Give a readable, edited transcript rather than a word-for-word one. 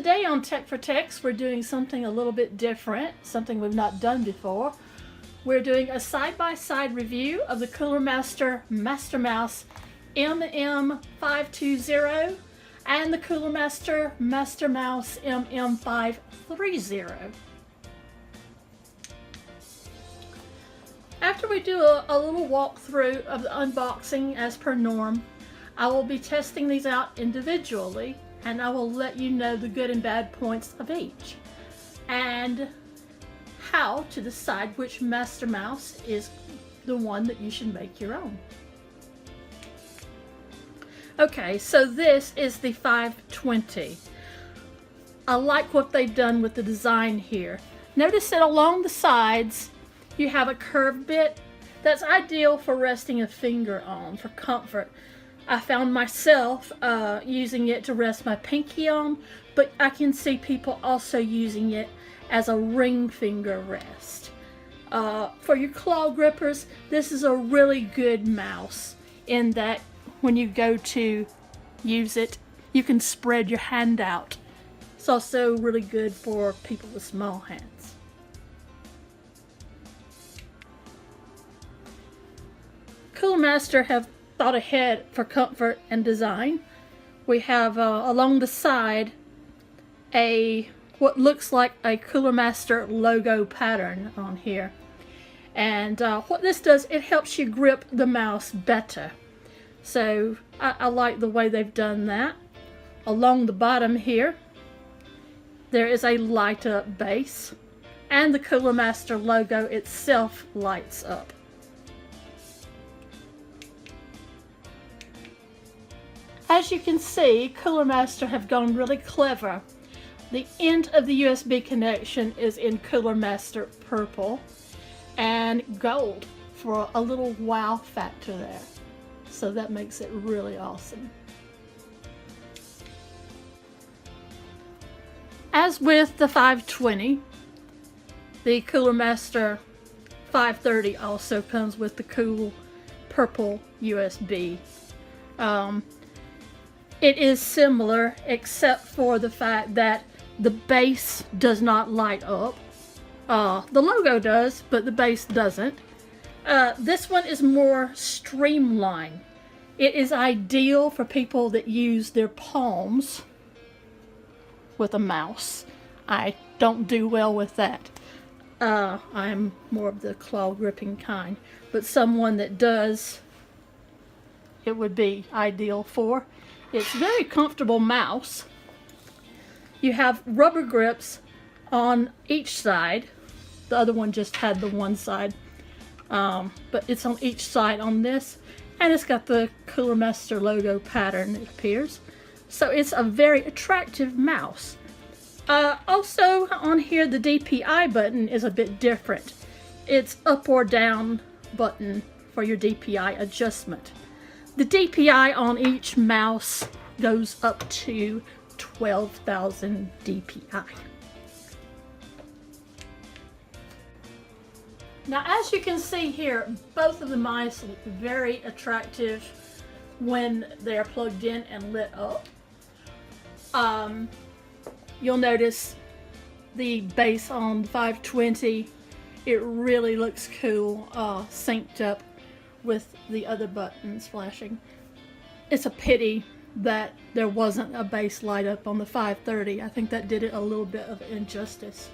Today on Tech for Techs, we're doing something a little bit different, something we've not done before. We're doing a side-by-side review of the Cooler Master MasterMouse MM520 and the Cooler Master MasterMouse MM530. After we do a little walkthrough of the unboxing as per norm, I will be testing these out individually, and I will let you know the good and bad points of each and how to decide which MasterMouse is the one that you should make your own. Okay, so this is the 520. I like what they've done with the design here. Notice that along the sides you have a curved bit that's ideal for resting a finger on for comfort. I found myself using it to rest my pinky on, but I can see people also using it as a ring finger rest. For your claw grippers, this is a really good mouse in that when you go to use it, you can spread your hand out. It's also really good for people with small hands. Cooler Master have thought ahead for comfort and design. We have along the side what looks like a Cooler Master logo pattern on here, and what this does, it helps you grip the mouse better. So I like the way they've done that. Along the bottom here there is a light up base, and the Cooler Master logo itself lights up. As you can see, Cooler Master have gone really clever. The end of the USB connection is in Cooler Master purple and gold for a little wow factor there. So that makes it really awesome. As with the 520, the Cooler Master 530 also comes with the cool purple USB. It is similar except for the fact that the base does not light up. The logo does, but the base doesn't. This one is more streamlined. It is ideal for people that use their palms with a mouse. I don't do well with that. I'm more of the claw gripping kind, but someone that does, it would be ideal for. It's a very comfortable mouse. You have rubber grips on each side. The other one just had the one side, but it's on each side on this, and it's got the Cooler Master logo pattern, it appears. So it's a very attractive mouse. Also on here, the DPI button is a bit different. It's up or down button for your DPI adjustment. The DPI on each mouse goes up to 12,000 DPI. Now, as you can see here, both of the mice look very attractive when they're plugged in and lit up. You'll notice the base on the 520, it really looks cool, synced up with the other buttons flashing. It's a pity that there wasn't a base light up on the 530. I think that did it a little bit of injustice.